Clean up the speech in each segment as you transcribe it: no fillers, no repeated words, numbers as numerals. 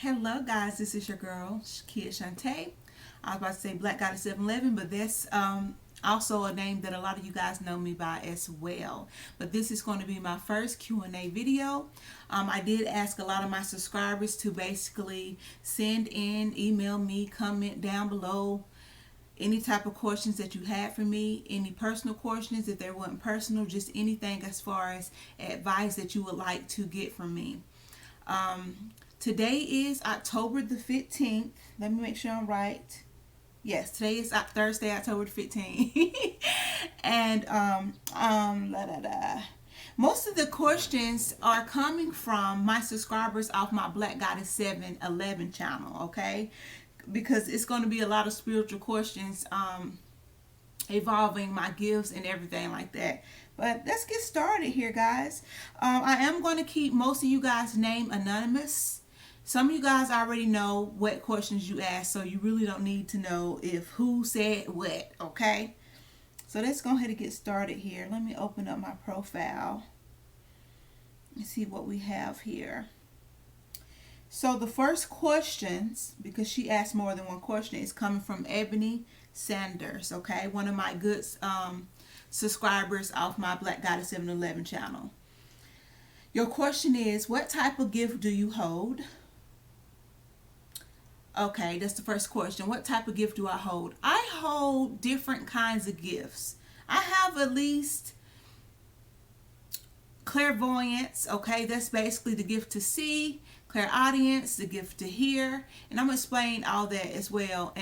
Hello guys, this is your girl Kia Shantae. I was about to say Black Goddess 711, but that's also a name that a lot of you guys know me by as well. But this is going to be my first Q&A video. I did ask a lot of my subscribers to basically send in, email me, comment down below any type of questions that you had for me, any personal questions, if they weren't personal, just anything as far as advice that you would like to get from me. Today is October the 15th. Let me make sure I'm right. Yes, today is Thursday, October the 15th. And most of the questions are coming from my subscribers off my Black Goddess 711 channel, okay? Because it's going to be a lot of spiritual questions evolving my gifts and everything like that. But let's get started here, guys. I am going to keep most of you guys' name anonymous. Some of you guys already know what questions you asked, so you really don't need to know if who said what, okay? So let's go ahead and get started here. Let me open up my profile and see what we have here. So the first questions, because she asked more than one question, is coming from Ebony Sanders, okay? One of my good subscribers off my Black Goddess 711 channel. Your question is, what type of gift do you hold? Okay, that's the first question. What type of gift do I hold? I hold different kinds of gifts. I have at least clairvoyance, okay? That's basically the gift to see, clairaudience, the gift to hear, and I'm going to explain all that as well.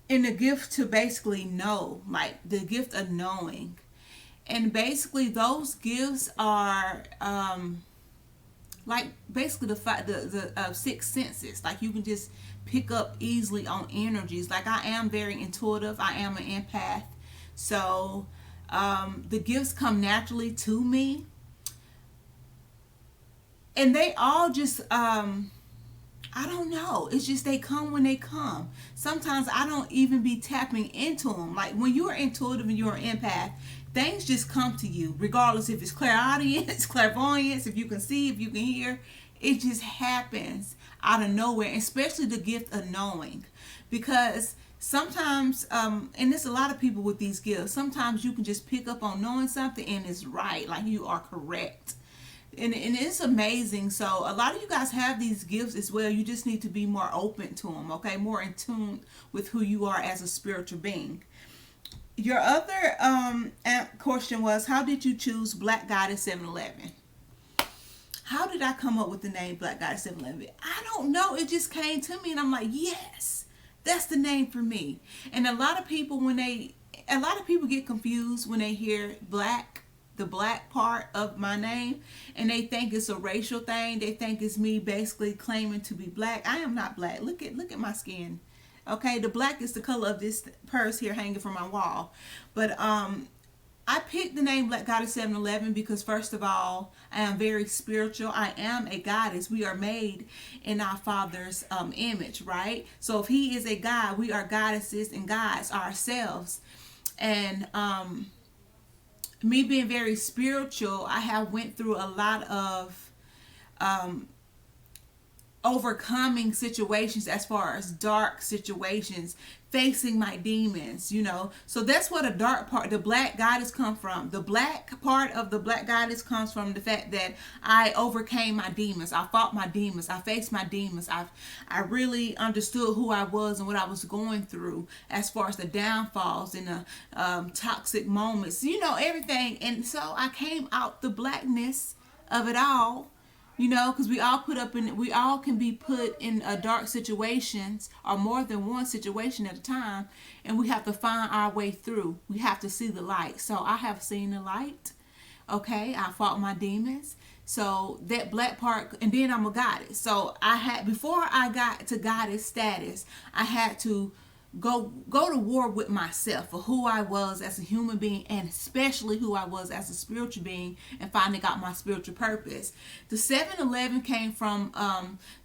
And the gift to basically know, like the gift of knowing. And basically those gifts are like basically the six senses. Like you can just pick up easily on energies. Like I am very intuitive. I am an empath. So the gifts come naturally to me. And they all just, I don't know. It's just they come when they come. Sometimes I don't even be tapping into them. Like when you're intuitive and you're an empath, things just come to you, regardless if it's clairaudience, clairvoyance, if you can see, if you can hear. It just happens out of nowhere, especially the gift of knowing. Because sometimes, and there's a lot of people with these gifts, sometimes you can just pick up on knowing something and it's right, like you are correct. And it's amazing. So a lot of you guys have these gifts as well. You just need to be more open to them, okay? More in tune with who you are as a spiritual being. Your other question was, how did you choose Black Goddess 711? How did I come up with the name Black Goddess 711? I don't know. It just came to me and I'm like, yes, that's the name for me. And a lot of people get confused when they hear black, the black part of my name, and they think it's a racial thing. They think it's me basically claiming to be black. I am not black. Look at my skin. Okay, the black is the color of this purse here hanging from my wall. But I picked the name Black Goddess 711 because first of all, I am very spiritual. I am a goddess. We are made in our Father's image, right? So if He is a God, we are goddesses and gods ourselves. And me being very spiritual, I have went through a lot of overcoming situations as far as dark situations, facing my demons, you know. So that's what a dark part, the black goddess come from. The black part of the black goddess comes from the fact that I overcame my demons. I fought my demons. I faced my demons. I really understood who I was and what I was going through as far as the downfalls and the toxic moments, you know, everything. And so I came out the blackness of it all. You know, because we all can be put in dark situations or more than one situation at a time, and we have to find our way through. We have to see the light. So I have seen the light. Okay, I fought my demons. So that black part, and then I'm a goddess. So before I got to goddess status, I had to go to war with myself for who I was as a human being, and especially who I was as a spiritual being, and finally got my spiritual purpose. The 711 came from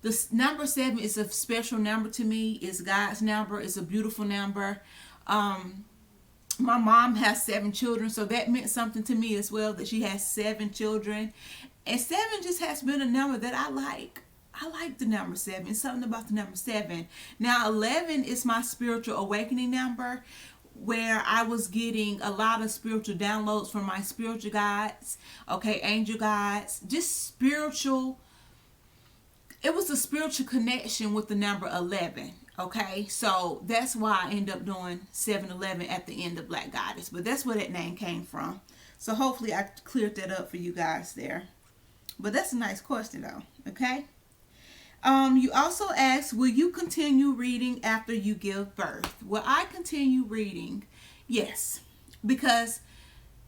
the number 7 is a special number to me. It's God's number. It's a beautiful number. My mom has 7 children, so that meant something to me as well, that she has 7 children. And 7 just has been a number that I like. I like the number 7. Something about the number 7. Now 11 is my spiritual awakening number, where I was getting a lot of spiritual downloads from my spiritual guides, okay, angel guides, just spiritual. It was a spiritual connection with the number 11. Okay, so that's why I end up doing 711 at the end of Black Goddess. But that's where that name came from. So hopefully I cleared that up for you guys there. But that's a nice question though. Okay. You also asked, will you continue reading after you give birth? Will I continue reading? Yes, because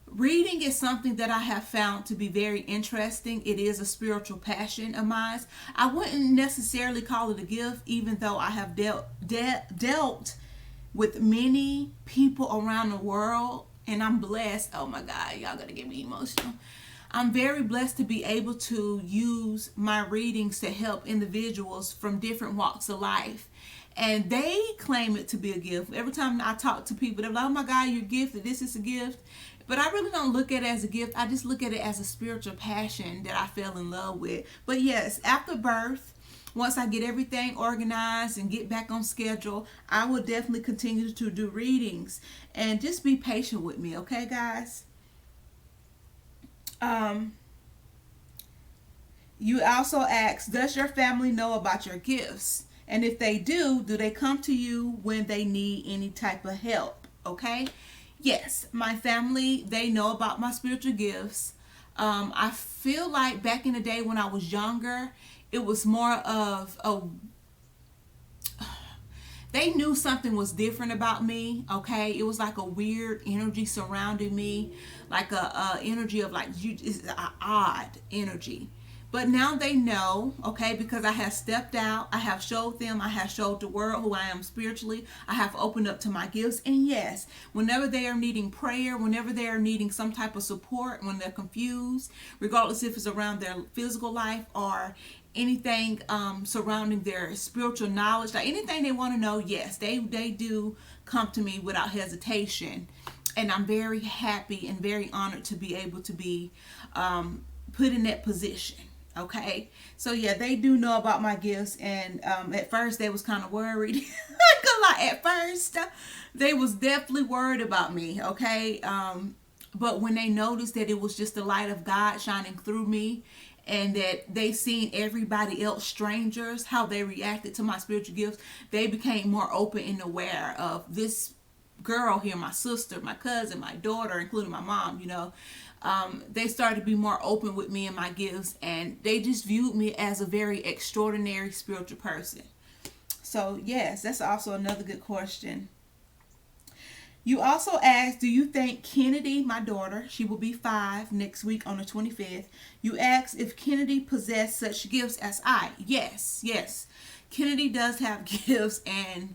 reading is something that I have found to be very interesting. It is a spiritual passion of mine. I wouldn't necessarily call it a gift, even though I have dealt with many people around the world, and I'm blessed. Oh my God, y'all gonna get me emotional. I'm very blessed to be able to use my readings to help individuals from different walks of life. And they claim it to be a gift. Every time I talk to people, they're like, oh my God, you're gifted. This is a gift. But I really don't look at it as a gift. I just look at it as a spiritual passion that I fell in love with. But yes, after birth, once I get everything organized and get back on schedule, I will definitely continue to do readings. And just be patient with me, okay, guys? You also asked, does your family know about your gifts? And if they do they come to you when they need any type of help? Okay. Yes, my family, they know about my spiritual gifts. I feel like back in the day when I was younger, it was more of they knew something was different about me. Okay, it was like a weird energy surrounding me, like a energy of like it's an odd energy. But now they know, okay, because I have stepped out, I have showed them, I have showed the world who I am spiritually, I have opened up to my gifts. And yes, whenever they are needing prayer, whenever they are needing some type of support, when they're confused, regardless if it's around their physical life or anything surrounding their spiritual knowledge, like anything they want to know, yes, they do come to me without hesitation. And I'm very happy and very honored to be able to be put in that position. Okay, so yeah, they do know about my gifts, and at first they was kind of worried. At first, they was definitely worried about me. Okay, but when they noticed that it was just the light of God shining through me, and that they seen everybody else, strangers, how they reacted to my spiritual gifts, they became more open and aware of this girl here, my sister, my cousin, my daughter, including my mom. They started to be more open with me and my gifts, and they just viewed me as a very extraordinary spiritual person. So yes, that's also another good question. You also asked, do you think Kennedy, my daughter, she will be 5 next week on the 25th. You asked if Kennedy possessed such gifts as I. Yes. Kennedy does have gifts, and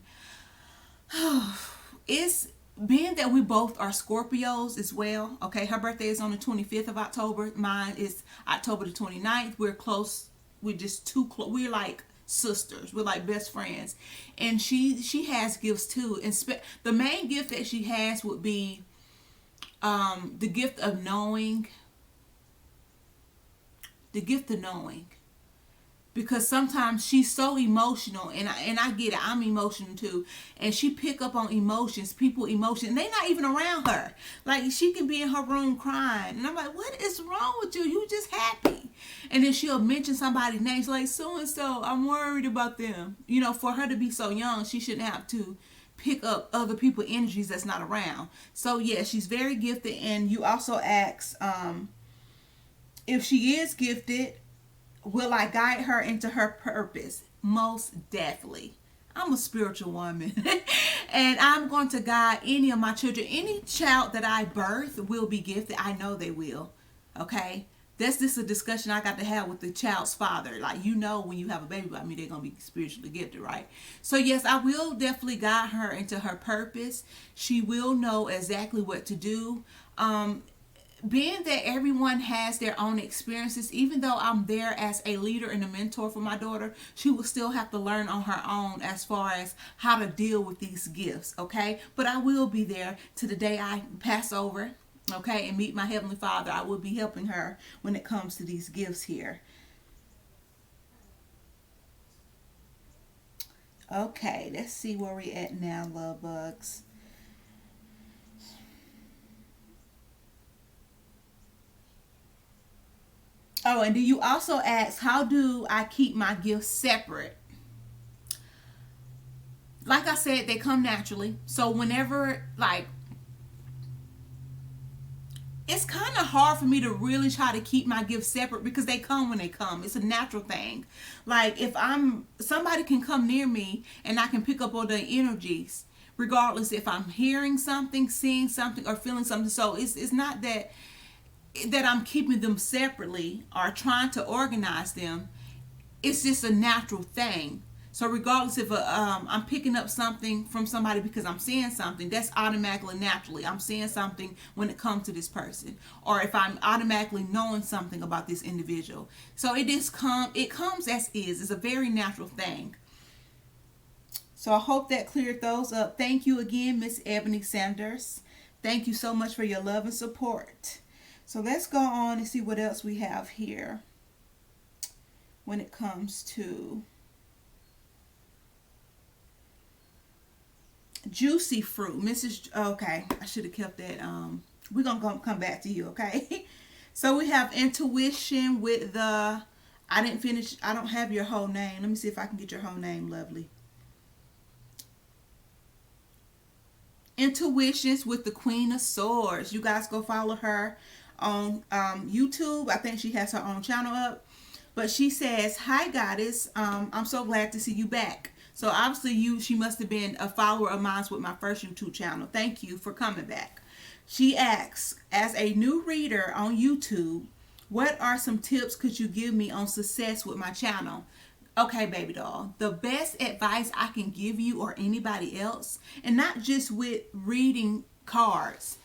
it's being that we both are Scorpios as well. Okay, her birthday is on the 25th of October. Mine is October the 29th. We're close. We're just too close. We're like sisters. We're like best friends. And she has gifts too. And the main gift that she has would be the gift of knowing. The gift of knowing. Because sometimes she's so emotional, and I get it. I'm emotional too, and she pick up on emotions, people emotions. They not even around her. Like she can be in her room crying, and I'm like, "What is wrong with you? You just happy?" And then she'll mention somebody's name, like so and so. I'm worried about them. For her to be so young, she shouldn't have to pick up other people's energies that's not around. So yeah, she's very gifted. And you also ask if she is gifted, will I guide her into her purpose? Most definitely. I'm a spiritual woman. And I'm going to guide any of my children. Any child that I birth will be gifted. I know they will. Okay? That's just a discussion I got to have with the child's father. Like, when you have a baby by me, they're going to be spiritually gifted, right? So yes, I will definitely guide her into her purpose. She will know exactly what to do. Being that everyone has their own experiences, even though I'm there as a leader and a mentor for my daughter, she will still have to learn on her own as far as how to deal with these gifts, okay? But I will be there to the day I pass over, Okay, and meet my Heavenly Father. I will be helping her when it comes to these gifts here. Okay, let's see where we at now, love bugs. Oh, and do you also ask, how do I keep my gifts separate? Like I said, they come naturally. So whenever, like, it's kind of hard for me to really try to keep my gifts separate because they come when they come. It's a natural thing. Like, if I'm, somebody can come near me and I can pick up all the energies, regardless if I'm hearing something, seeing something, or feeling something. So it's not that I'm keeping them separately or trying to organize them. It's just a natural thing. So regardless if I'm picking up something from somebody because I'm seeing something, that's automatically naturally. I'm seeing something when it comes to this person, or if I'm automatically knowing something about this individual. So it comes as is. It's a very natural thing. So I hope that cleared those up. Thank you again, Miss Ebony Sanders. Thank you so much for your love and support. So let's go on and see what else we have here when it comes to juicy fruit. Mrs. Okay, I should have kept that. We're going to come back to you, okay? So we have intuition with the, I didn't finish, I don't have your whole name. Let me see if I can get your whole name, lovely. Intuitions with the Queen of Swords. You guys go follow her on YouTube. I think she has her own channel up. But she says, "Hi, Goddess. I'm so glad to see you back." So obviously she must have been a follower of mine with my first YouTube channel. Thank you for coming back. She asks, as a new reader on YouTube, what are some tips could you give me on success with my channel? Okay, baby doll, the best advice I can give you or anybody else, and not just with reading cards,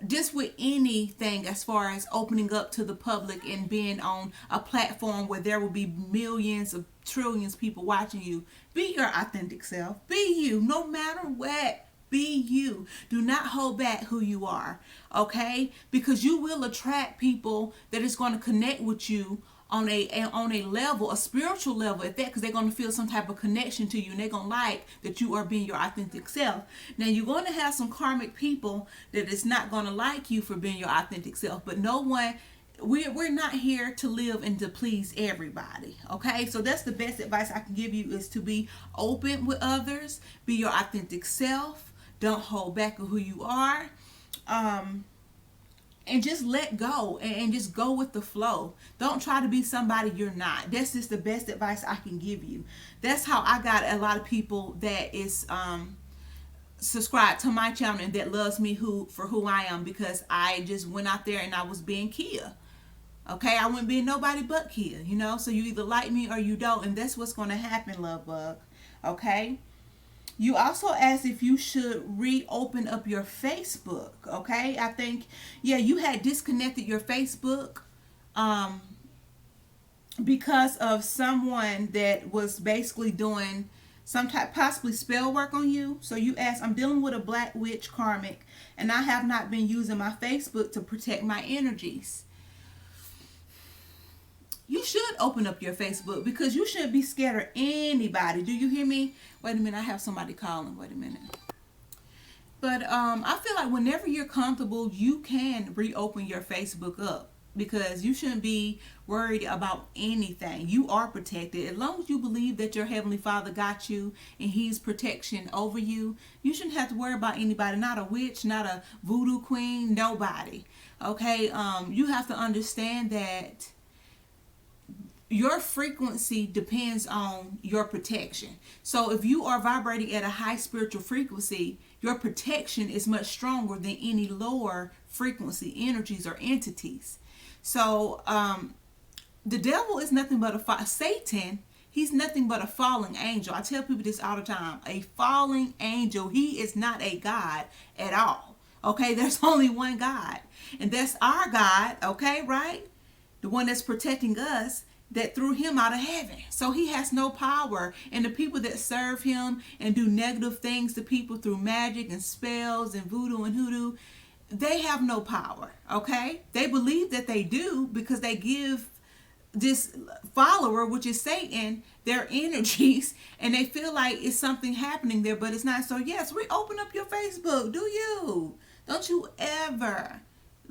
just with anything as far as opening up to the public and being on a platform where there will be millions of trillions of people watching you, be your authentic self. Be you, no matter what. Be you. Do not hold back who you are, okay? Because you will attract people that is going to connect with you on a level, a spiritual level at that, because they're going to feel some type of connection to you, and they're going to like that you are being your authentic self. Now, you're going to have some karmic people that is not going to like you for being your authentic self, but no one, we're not here to live and to please everybody, okay? So that's the best advice I can give you, is to be open with others, be your authentic self, don't hold back of who you are, and just let go and just go with the flow. Don't try to be somebody you're not. That's just the best advice I can give you. That's how I got a lot of people that is subscribed to my channel and that loves me for who I am, because I just went out there and I was being Kia. Okay, I wouldn't be nobody but Kia, you know. So you either like me or you don't, and that's what's going to happen, love bug. Okay. You also asked if you should reopen up your Facebook. Okay, I think, yeah, you had disconnected your Facebook because of someone that was basically doing some type, possibly spell work on you. So you asked, I'm dealing with a black witch karmic, and I have not been using my Facebook to protect my energies. You should open up your Facebook, because you shouldn't be scared of anybody. Do you hear me? Wait a minute, I have somebody calling. Wait a minute. But I feel like whenever you're comfortable, you can reopen your Facebook up, because you shouldn't be worried about anything. You are protected. As long as you believe that your Heavenly Father got you and He's protection over you, you shouldn't have to worry about anybody. Not a witch, not a voodoo queen, nobody. Okay? You have to understand that your frequency depends on your protection. So if you are vibrating at a high spiritual frequency, your protection is much stronger than any lower frequency energies or entities. So the devil is nothing but Satan. He's nothing but a falling angel. I tell people this all the time. A falling angel. He is not a God at all. Okay, there's only one God, and that's our God. Okay, right? The one that's protecting us, that threw him out of heaven. So he has no power. And the people that serve him and do negative things to people through magic and spells and voodoo and hoodoo, they have no power. Okay, they believe that they do because they give this follower, which is Satan, their energies, and they feel like it's something happening there, but it's not. So yes, open up your Facebook. Do you? Don't you ever,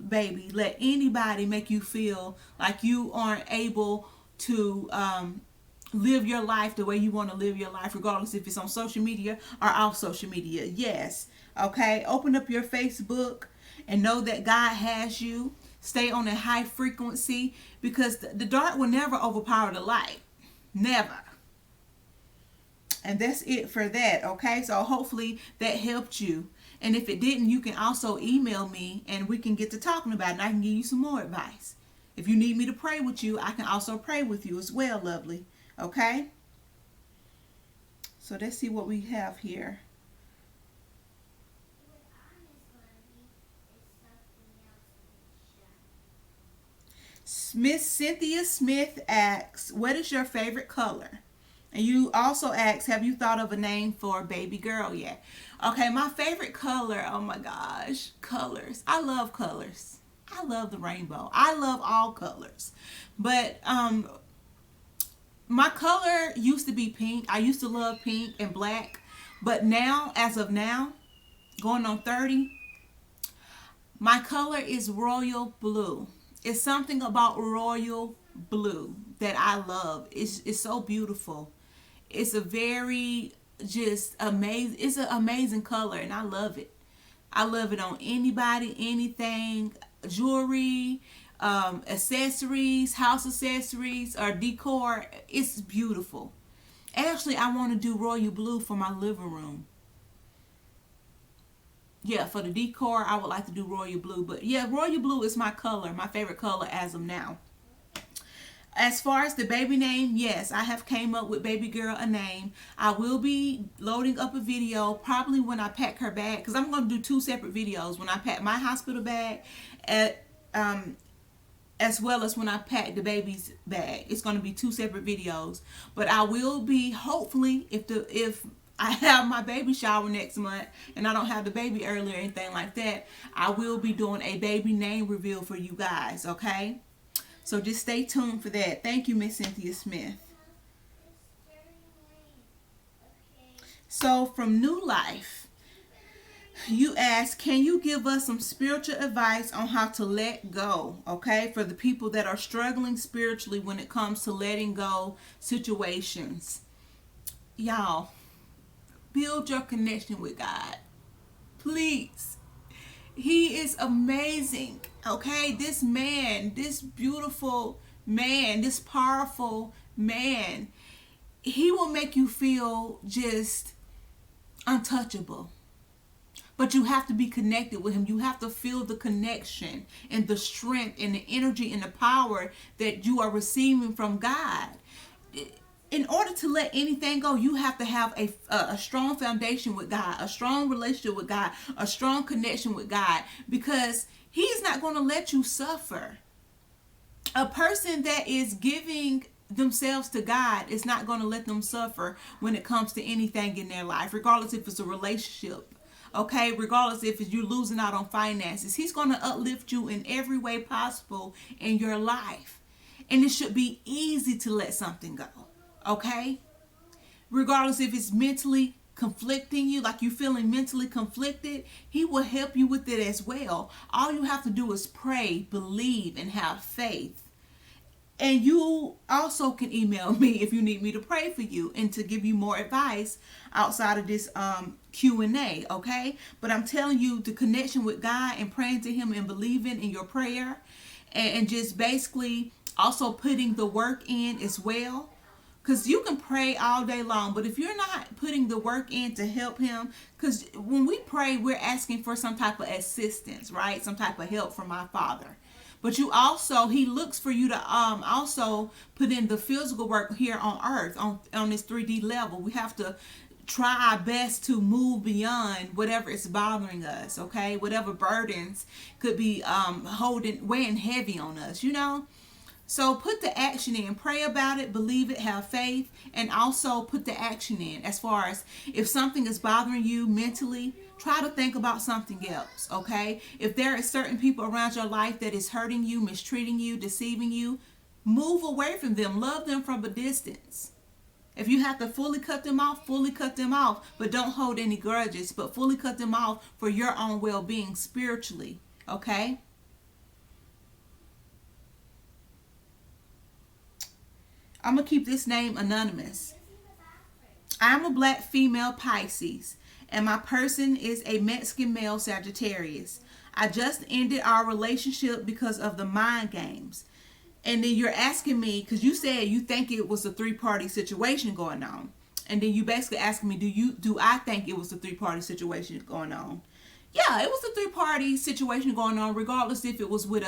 baby, let anybody make you feel like you aren't able to live your life the way you want to live your life, regardless if it's on social media or off social media. Yes. Okay. Open up your Facebook and know that God has you. Stay on a high frequency, because the dark will never overpower the light. Never. And that's it for that. Okay. So hopefully that helped you. And if it didn't, you can also email me and we can get to talking about it, and I can give you some more advice. If you need me to pray with you, I can also pray with you as well, lovely. Okay? So let's see what we have here. Miss Cynthia Smith asks, what is your favorite color? And you also ask, have you thought of a name for a baby girl yet? Okay, my favorite color, oh my gosh, colors. I love colors. I love the rainbow. I love all colors. But my color used to be pink. I used to love pink and black. But now, as of now, going on 30, my color is royal blue. It's something about royal blue that I love. It's so beautiful. It's a very just amazing. It's an amazing color, and I love it. I love it on anybody, anything, jewelry, accessories, house accessories, or decor. It's beautiful. Actually, I want to do royal blue for my living room. Yeah, for the decor, I would like to do royal blue. But yeah, royal blue is my color, my favorite color as of now. As far as the baby name, yes, I have came up with baby girl a name. I will be loading up a video probably when I pack her bag, because I'm going to do two separate videos when I pack my hospital bag, as well as when I pack the baby's bag. It's going to be two separate videos. But I will be, hopefully, if I have my baby shower next month and I don't have the baby early or anything like that, I will be doing a baby name reveal for you guys, okay? So just stay tuned for that. Thank you, Miss Cynthia Smith. So from New Life, you ask, can you give us some spiritual advice on how to let go, okay? For the people that are struggling spiritually when it comes to letting go situations. Y'all, build your connection with God. Please. He is amazing. Okay, this man, this beautiful man, this powerful man, he will make you feel just untouchable. But you have to be connected with him. You have to feel the connection and the strength and the energy and the power that you are receiving from God. In order to let anything go, you have to have a strong foundation with God, a strong relationship with God, a strong connection with God, because he's not going to let you suffer. A person that is giving themselves to God is not going to let them suffer when it comes to anything in their life, regardless if it's a relationship. Okay, regardless if it's you losing out on finances, he's going to uplift you in every way possible in your life. And it should be easy to let something go. Okay? Regardless if it's mentally conflicting you, like you're feeling mentally conflicted, he will help you with it as well. All you have to do is pray, believe, and have faith. And you also can email me if you need me to pray for you and to give you more advice outside of this Q&A, okay? But I'm telling you, the connection with God and praying to him and believing in your prayer, and just basically also putting the work in as well. Because you can pray all day long, but if you're not putting the work in to help him, because when we pray, we're asking for some type of assistance, right? Some type of help from our Father. But you also, he looks for you to also put in the physical work here on earth, on this 3D level. We have to try our best to move beyond whatever is bothering us, okay? Whatever burdens could be weighing heavy on us, you know? So put the action in, pray about it, believe it, have faith, and also put the action in. As far as if something is bothering you mentally, try to think about something else, okay? If there are certain people around your life that is hurting you, mistreating you, deceiving you, move away from them. Love them from a distance. If you have to fully cut them off, fully cut them off, but don't hold any grudges, but fully cut them off for your own well-being spiritually, okay? I'm going to keep this name anonymous. I'm a black female Pisces, and my person is a Mexican male Sagittarius. I just ended our relationship because of the mind games. And then you're asking me, because you said you think it was a three-party situation going on. And then you basically asking me, do I think it was a three-party situation going on? Yeah, it was a three-party situation going on, regardless if it was with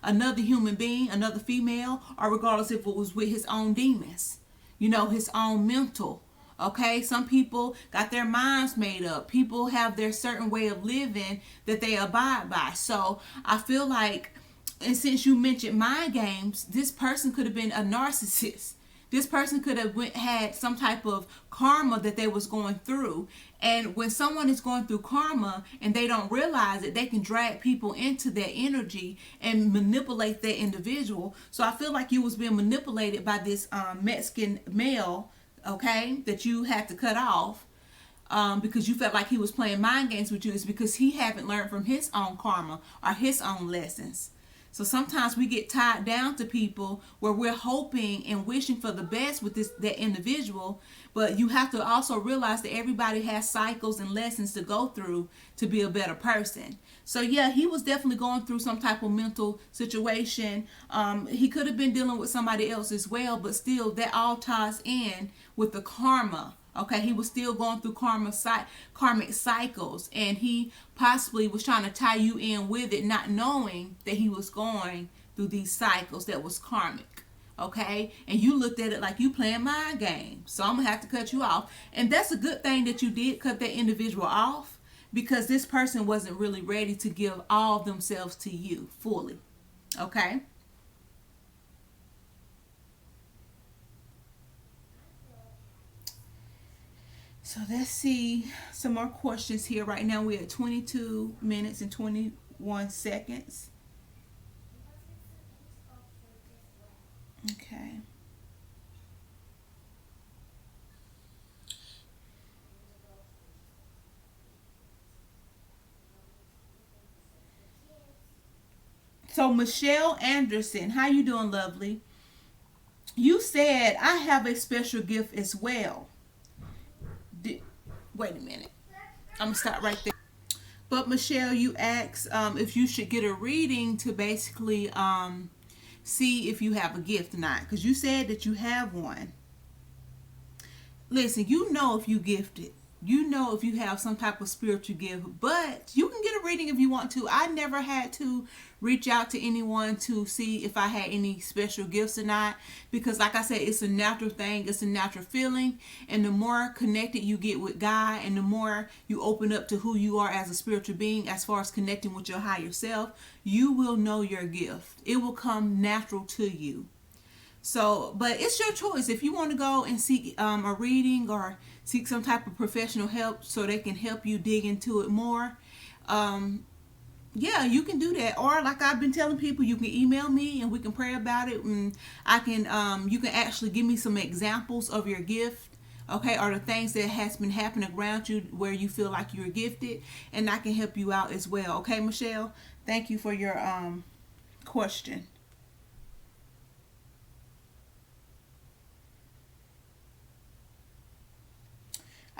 another human being, another female, or regardless if it was with his own demons, his own mental. Okay, some people got their minds made up. People have their certain way of living that they abide by. So I feel like, and since you mentioned mind games, this person could have been a narcissist. This person could have had some type of karma that they was going through. And when someone is going through karma and they don't realize it, they can drag people into their energy and manipulate that individual. So I feel like you was being manipulated by this Mexican male, okay, that you had to cut off. Because you felt like he was playing mind games with you. Is because he haven't learned from his own karma or his own lessons. So sometimes we get tied down to people where we're hoping and wishing for the best with that individual, but you have to also realize that everybody has cycles and lessons to go through to be a better person. So yeah, he was definitely going through some type of mental situation. He could have been dealing with somebody else as well, but still that all ties in with the karma. Okay, he was still going through karmic cycles, and he possibly was trying to tie you in with it, not knowing that he was going through these cycles that was karmic. Okay, and you looked at it like you playing mind games. So I'm gonna have to cut you off, and that's a good thing that you did cut that individual off, because this person wasn't really ready to give all of themselves to you fully. Okay. So let's see some more questions here. Right now we're at 22 minutes and 21 seconds. Okay. So Michelle Anderson, how you doing, lovely? You said I have a special gift as well. Wait a minute. I'm gonna stop right there. But Michelle, you asked if you should get a reading to basically see if you have a gift or not, because you said that you have one. Listen, you know if you gifted. You know if you have some type of spiritual gift, but you can get a reading if you want to. I never had to reach out to anyone to see if I had any special gifts or not, because like I said, it's a natural thing. It's a natural feeling, and the more connected you get with God and the more you open up to who you are as a spiritual being, as far as connecting with your higher self, you will know your gift. It will come natural to you. So, but it's your choice. If you want to go and seek a reading or seek some type of professional help so they can help you dig into it more, yeah, you can do that. Or like I've been telling people, you can email me and we can pray about it, and I can you can actually give me some examples of your gift, okay, or the things that has been happening around you where you feel like you're gifted, and I can help you out as well. Okay, Michelle, thank you for your question.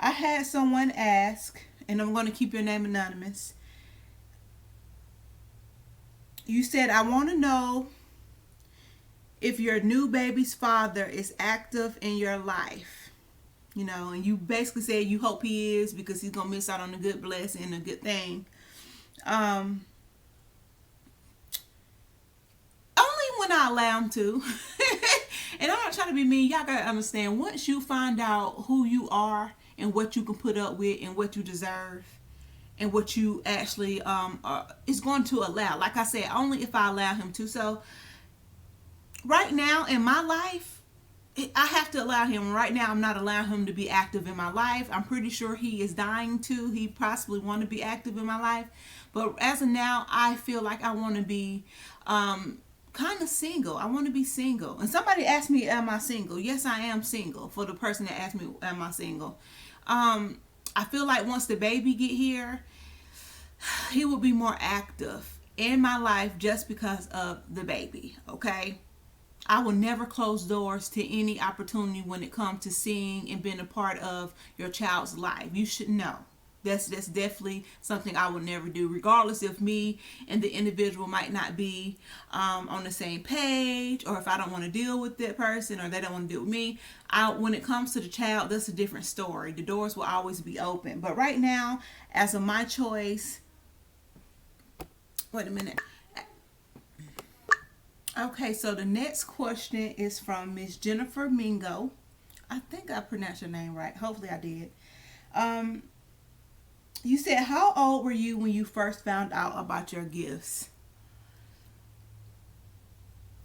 I had someone ask, and I'm going to keep your name anonymous. You said, I want to know if your new baby's father is active in your life. And you basically said you hope he is, because he's going to miss out on a good blessing and a good thing. Only when I allow him to. And I'm not trying to be mean. Y'all got to understand, once you find out who you are and what you can put up with and what you deserve and what you actually is going to allow. Like I said, only if I allow him to. So right now in my life, I have to allow him. Right now, I'm not allowing him to be active in my life. I'm pretty sure he is dying to. He possibly want to be active in my life, but as of now, I feel like I want to be kind of single. I want to be single. And somebody asked me, "Am I single?" Yes, I am single. For the person that asked me, "Am I single?" I feel like once the baby get here, he will be more active in my life just because of the baby. Okay. I will never close doors to any opportunity when it comes to seeing and being a part of your child's life. You should know. That's definitely something I will never do, regardless if me and the individual might not be on the same page, or if I don't want to deal with that person, or they don't want to deal with me. When it comes to the child, that's a different story. The doors will always be open. But right now, as of my choice, wait a minute. Okay, so the next question is from Miss Jennifer Mingo. I think I pronounced your name right. Hopefully I did. Um, you said, how old were you when you first found out about your gifts?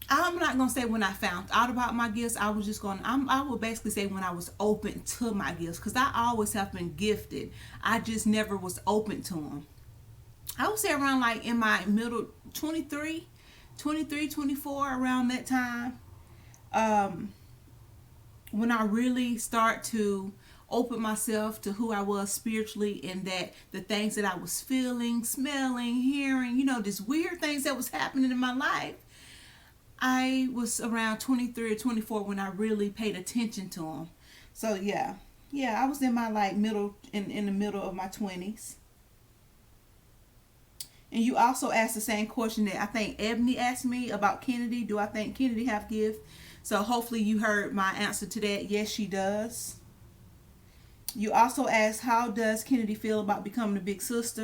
I'm not going to say when I found out about my gifts. I was just going to, I will basically say when I was open to my gifts. Because I always have been gifted. I just never was open to them. I would say around like in my middle 23, 24, around that time, when I really start to open myself to who I was spiritually, and that the things that I was feeling, smelling, hearing, just weird things that was happening in my life. I was around 23 or 24 when I really paid attention to them. So yeah, I was in my like middle, in the middle of my 20s. And you also asked the same question that I think Ebony asked me about Kennedy. Do I think Kennedy have gifts? So hopefully you heard my answer to that. Yes, she does. You also asked, how does Kennedy feel about becoming a big sister?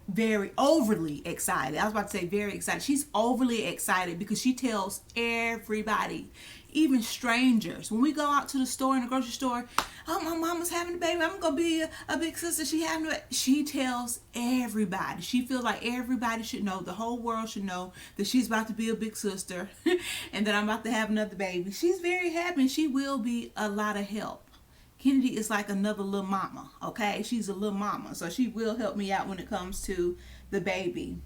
Very overly excited. I was about to say very excited. She's overly excited because she tells everybody, even strangers, when we go out to the store, in the grocery store, oh, my mama's having a baby, I'm gonna be a big sister, she tells everybody. She feels like everybody should know, the whole world should know that she's about to be a big sister and that I'm about to have another baby. She's very happy, and she will be a lot of help. Kennedy is like another little mama, okay? She's a little mama, so she will help me out when it comes to the baby.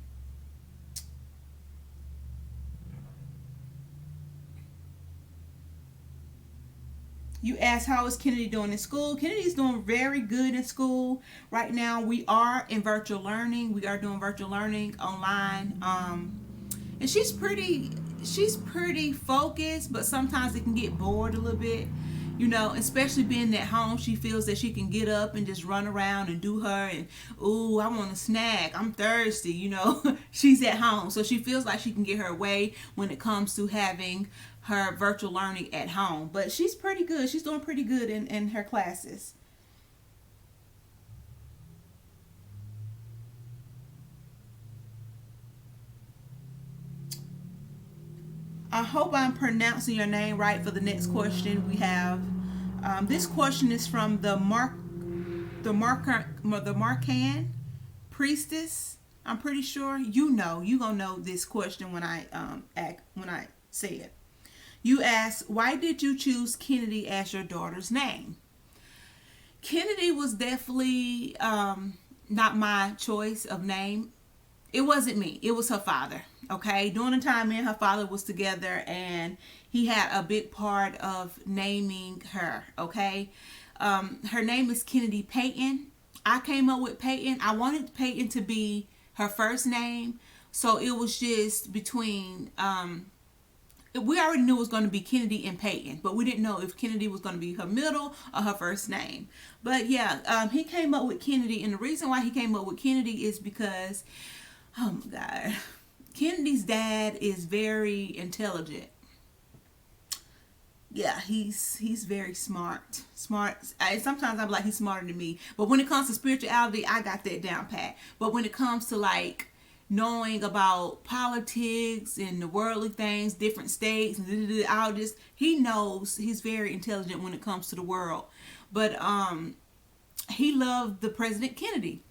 You asked, how is Kennedy doing in school? Kennedy's doing very good in school. Right now, we are in virtual learning. We are doing virtual learning online. And she's pretty focused, but sometimes it can get bored a little bit. Especially being at home, she feels that she can get up and just run around and do her, and ooh, I want a snack, I'm thirsty. She's at home, so she feels like she can get her way when it comes to having her virtual learning at home. But she's pretty good. She's doing pretty good in her classes. I hope I'm pronouncing your name right for the next question we have. This question is from the Marcan priestess. I'm pretty sure you gonna know this question when I say it. You ask, why did you choose Kennedy as your daughter's name? Kennedy was definitely not my choice of name. It wasn't me. It was her father. Okay, during the time me and her father was together, and he had a big part of naming her. Okay, her name is Kennedy Payton. I came up with Payton. I wanted Payton to be her first name, so it was just between. We already knew it was going to be Kennedy and Payton, but we didn't know if Kennedy was going to be her middle or her first name. But yeah, he came up with Kennedy, and the reason why he came up with Kennedy is because, oh my God, Kennedy's dad is very intelligent. Yeah, he's very smart. Sometimes I'm like, he's smarter than me. But when it comes to spirituality, I got that down pat. But when it comes to like knowing about politics and the worldly things, different states, and all this, he knows. He's very intelligent when it comes to the world. But he loved the President Kennedy.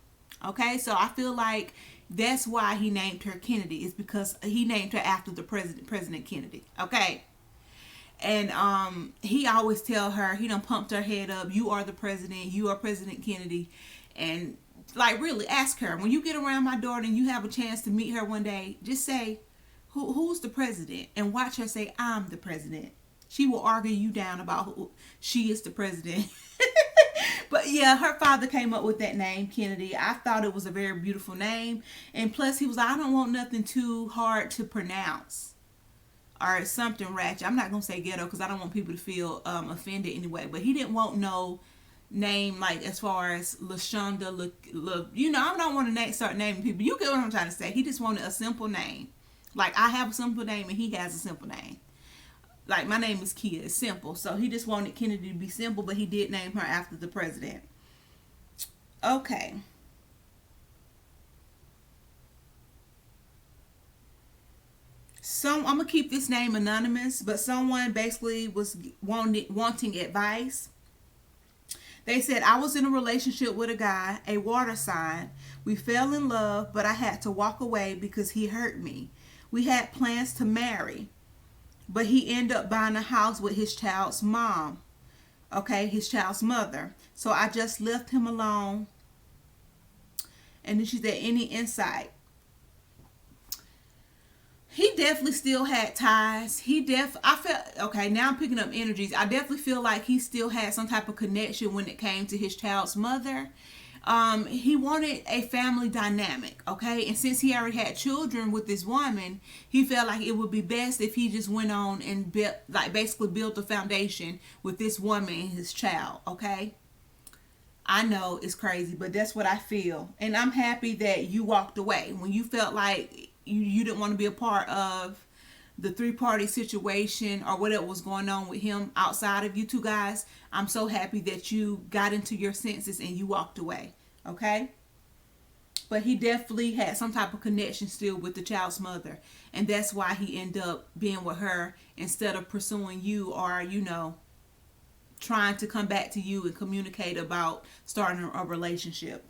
Okay, so I feel like That's why he named her Kennedy. Is because he named her after the President Kennedy. Okay. And he always tell her, he done pumped her head up. You are the president. You are President Kennedy. And like, really ask her, when you get around my daughter and you have a chance to meet her one day, just say, who's the president? And watch her say, I'm the president. She will argue you down about who she is the president. But yeah, her father came up with that name, Kennedy. I thought it was a very beautiful name. And plus, he was like, I don't want nothing too hard to pronounce or something ratchet. I'm not going to say ghetto because I don't want people to feel offended anyway. But he didn't want no name like as far as LaShonda, you know, I don't want to start naming people. You get what I'm trying to say. He just wanted a simple name. Like, I have a simple name and he has a simple name. Like, my name is Kia. It's simple. So he just wanted Kennedy to be simple, but he did name her after the president. Okay. I'm gonna keep this name anonymous, but someone basically was wanting advice. They said, I was in a relationship with a guy, a water sign. We fell in love, but I had to walk away because he hurt me. We had plans to marry, but he ended up buying a house with his child's mom. Okay, his child's mother. So I just left him alone. And then she said, any insight? He definitely still had ties. I felt, okay, now I'm picking up energies. I definitely feel like he still had some type of connection when it came to his child's mother. He wanted a family dynamic, okay? And since he already had children with this woman, he felt like it would be best if he just went on and basically built a foundation with this woman and his child, okay? I know it's crazy, but that's what I feel. And I'm happy that you walked away when you felt like you didn't want to be a part of the three-party situation or whatever was going on with him outside of you two guys. I'm so happy that you got into your senses and you walked away. Okay? But he definitely had some type of connection still with the child's mother. And that's why he ended up being with her instead of pursuing you or, you know, trying to come back to you and communicate about starting a relationship.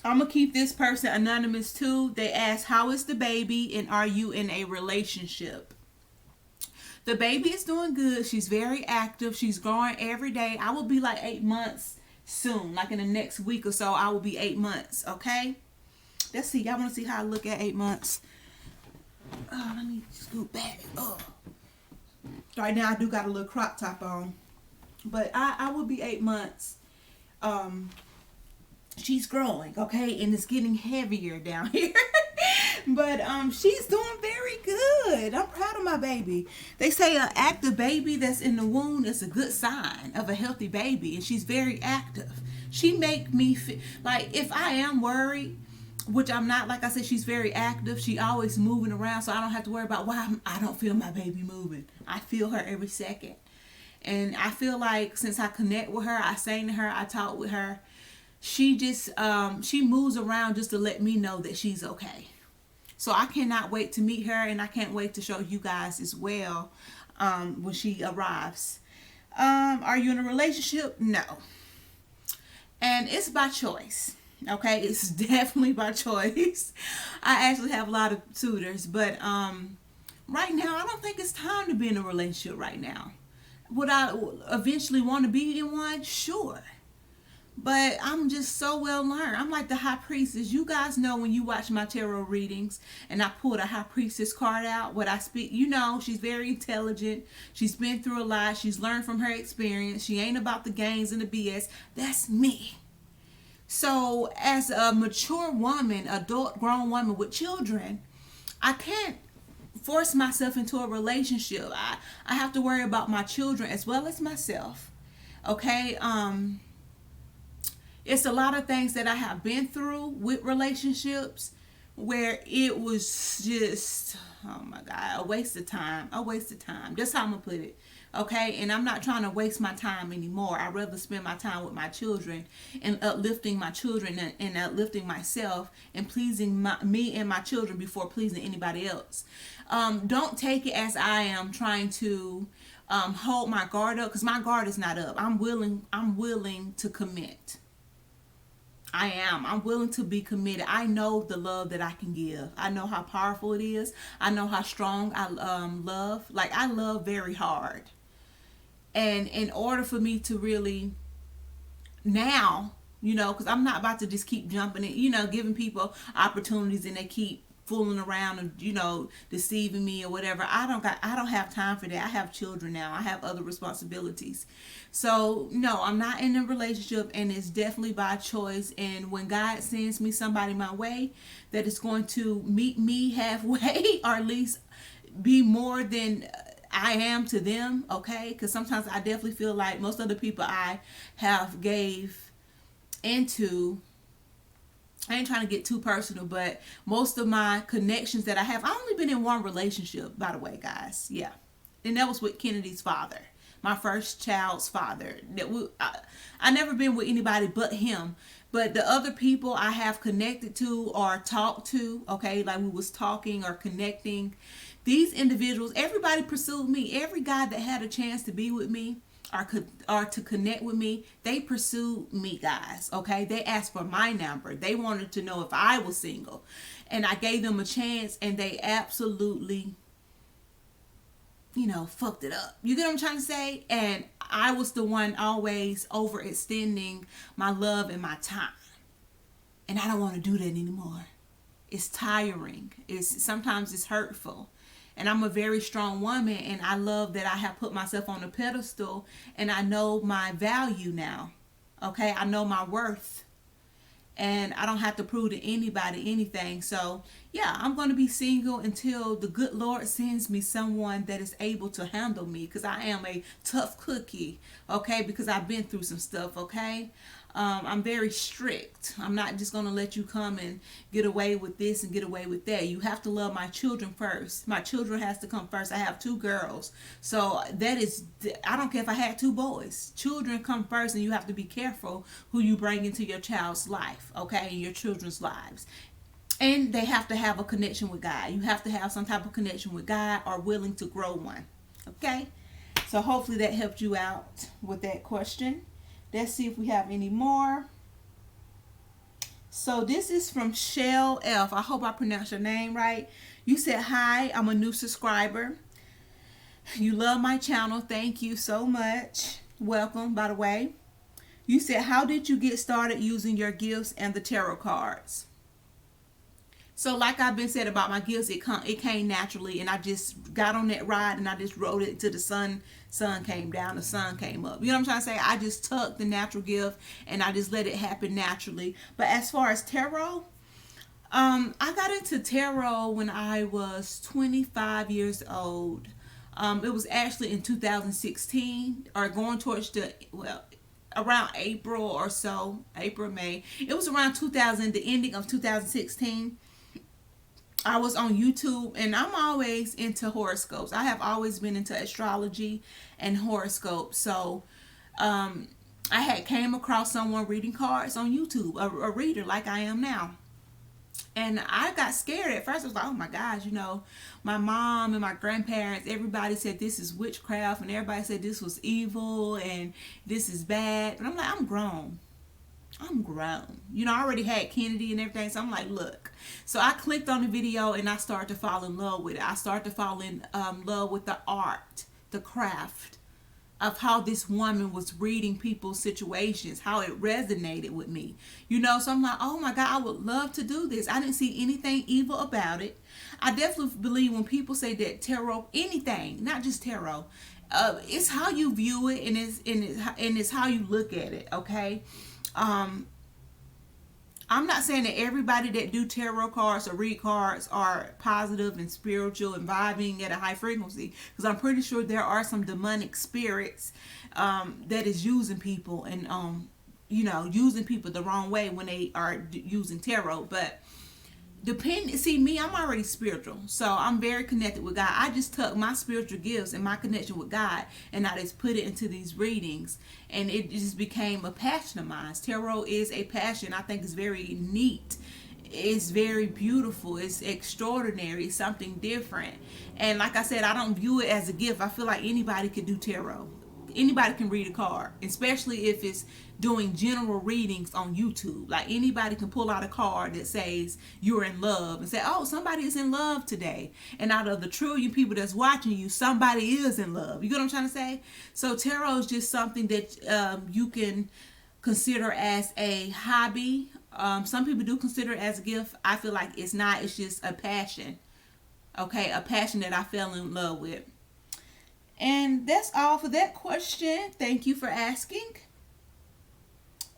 I'm going to keep this person anonymous too. They ask, how is the baby and are you in a relationship? The baby is doing good. She's very active. She's growing every day. I will be like 8 months soon. Like in the next week or so, I will be 8 months. Okay? Let's see. Y'all want to see how I look at 8 months? Oh, let me scoot back. Oh. Right now, I do got a little crop top on. But I will be 8 months. She's growing, okay, and it's getting heavier down here. But she's doing very good. I'm proud of my baby. They say an active baby that's in the womb is a good sign of a healthy baby, and she's very active. She make me feel like if I am worried, which I'm not, like I said, she's very active. She always moving around, so I don't have to worry about why I don't feel my baby moving. I feel her every second. And I feel like since I connect with her, I sing to her, I talk with her, she just she moves around just to let me know that she's okay. So I cannot wait to meet her, and I can't wait to show you guys as well when she arrives. Are you in a relationship? No. And it's by choice. Okay, it's definitely by choice. I actually have a lot of tutors, but right now I don't think it's time to be in a relationship right now. Would I eventually want to be in one? Sure. But I'm just so well learned. I'm like the high priestess. You guys know when you watch my tarot readings and I pulled a high priestess card out, what I speak, you know, she's very intelligent. She's been through a lot. She's learned from her experience. She ain't about the games and the BS. That's me. So as a mature woman, adult grown woman with children, I can't force myself into a relationship. I have to worry about my children as well as myself. Okay? It's a lot of things that I have been through with relationships where it was just, oh my God, a waste of time. A waste of time. That's how I'm going to put it. Okay? And I'm not trying to waste my time anymore. I'd rather spend my time with my children and uplifting my children and uplifting myself and pleasing me and my children before pleasing anybody else. Don't take it as I am trying to hold my guard up, because my guard is not up. I'm willing to commit. I'm willing to be committed. I know the love that I can give. I know how powerful it is. I know how strong I love. Like, I love very hard. And in order for me to really now, because I'm not about to just keep jumping in, giving people opportunities and they keep fooling around and deceiving me or whatever. I don't have time for that. I have children now. I have other responsibilities. So no, I'm not in a relationship, and it's definitely by choice. And when God sends me somebody my way that is going to meet me halfway, or at least be more than I am to them, okay? Because sometimes I definitely feel like most of the people I have gave into, I ain't trying to get too personal, but most of my connections that I have, I've only been in one relationship, by the way, guys. Yeah. And that was with Kennedy's father, my first child's father. I never been with anybody but him. But the other people I have connected to or talked to, okay, like we was talking or connecting, these individuals, everybody pursued me. Every guy that had a chance to be with me or to connect with me, they pursued me, guys, okay? They asked for my number. They wanted to know if I was single. And I gave them a chance, and they absolutely, fucked it up. You get what I'm trying to say? And I was the one always overextending my love and my time. And I don't want to do that anymore. It's tiring. Sometimes it's hurtful. And I'm a very strong woman, and I love that I have put myself on a pedestal, and I know my value now. Okay? I know my worth. And I don't have to prove to anybody anything. So, yeah, I'm going to be single until the good Lord sends me someone that is able to handle me, because I am a tough cookie, okay? Because I've been through some stuff, okay? I'm very strict. I'm not just going to let you come and get away with this and get away with that. You have to love my children first. My children has to come first. I have 2 girls. So I don't care if I had 2 boys. Children come first, and you have to be careful who you bring into your child's life, okay, and your children's lives. And they have to have a connection with God. You have to have some type of connection with God, or willing to grow one, okay? So hopefully that helped you out with that question. Let's see if we have any more. So this is from Shell F. I hope I pronounced your name right. You said, hi, I'm a new subscriber. You love my channel. Thank you so much. Welcome, by the way. You said, how did you get started using your gifts and the tarot cards? So like I've been said about my gifts, it came naturally, and I just got on that ride, and I just rode it till the sun came down, the sun came up. You know what I'm trying to say? I just took the natural gift, and I just let it happen naturally. But as far as tarot, I got into tarot when I was 25 years old. It was actually in 2016, or going towards around April or so, April, May. It was around the ending of 2016. I was on YouTube, and I'm always into horoscopes. I have always been into astrology and horoscopes. So I had came across someone reading cards on YouTube, a reader like I am now. And I got scared at first. I was like, oh my gosh, my mom and my grandparents, everybody said this is witchcraft, and everybody said this was evil and this is bad. And I'm like, I'm grown. I already had Kennedy and everything. So I'm like, look. So I clicked on the video, and I started to fall in love with it. I started to fall in love with the art, the craft of how this woman was reading people's situations, how it resonated with me. So I'm like, oh my God, I would love to do this. I didn't see anything evil about it. I definitely believe when people say that tarot, anything, not just tarot, it's how you view it, and it's how you look at it, okay? I'm not saying that everybody that do tarot cards or read cards are positive and spiritual and vibing at a high frequency, because I'm pretty sure there are some demonic spirits that is using people and using people the wrong way when they are using tarot. But me, I'm already spiritual, so I'm very connected with God. I just took my spiritual gifts and my connection with God, and I just put it into these readings, and it just became a passion of mine. Tarot is a passion. I think it's very neat It's very beautiful. It's extraordinary. It's something different. And like I said, I don't view it as a gift. I feel like anybody could do tarot. Anybody can read a card, especially if it's doing general readings on YouTube. Like anybody can pull out a card that says you're in love and say, "Oh, somebody is in love today." And out of the trillion people that's watching you, somebody is in love. You get what I'm trying to say? So tarot is just something that you can consider as a hobby. Some people do consider it as a gift. I feel like it's not. It's just a passion. Okay, a passion that I fell in love with. And that's all for that question. Thank you for asking.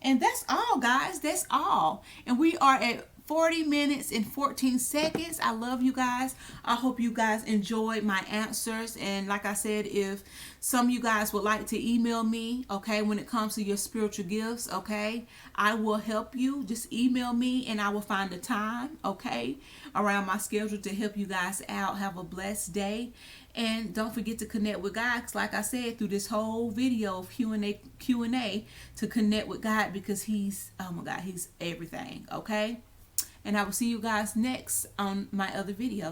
And that's all, guys. That's all. And we are at 40 minutes and 14 seconds. I love you guys. I hope you guys enjoyed my answers. And like I said, if some of you guys would like to email me, okay, when it comes to your spiritual gifts, okay, I will help you. Just email me and I will find a time, okay, around my schedule to help you guys out. Have a blessed day. And don't forget to connect with God, because like I said, through this whole video of Q&A, to connect with God, because he's, oh my God, he's everything, okay? And I will see you guys next on my other video.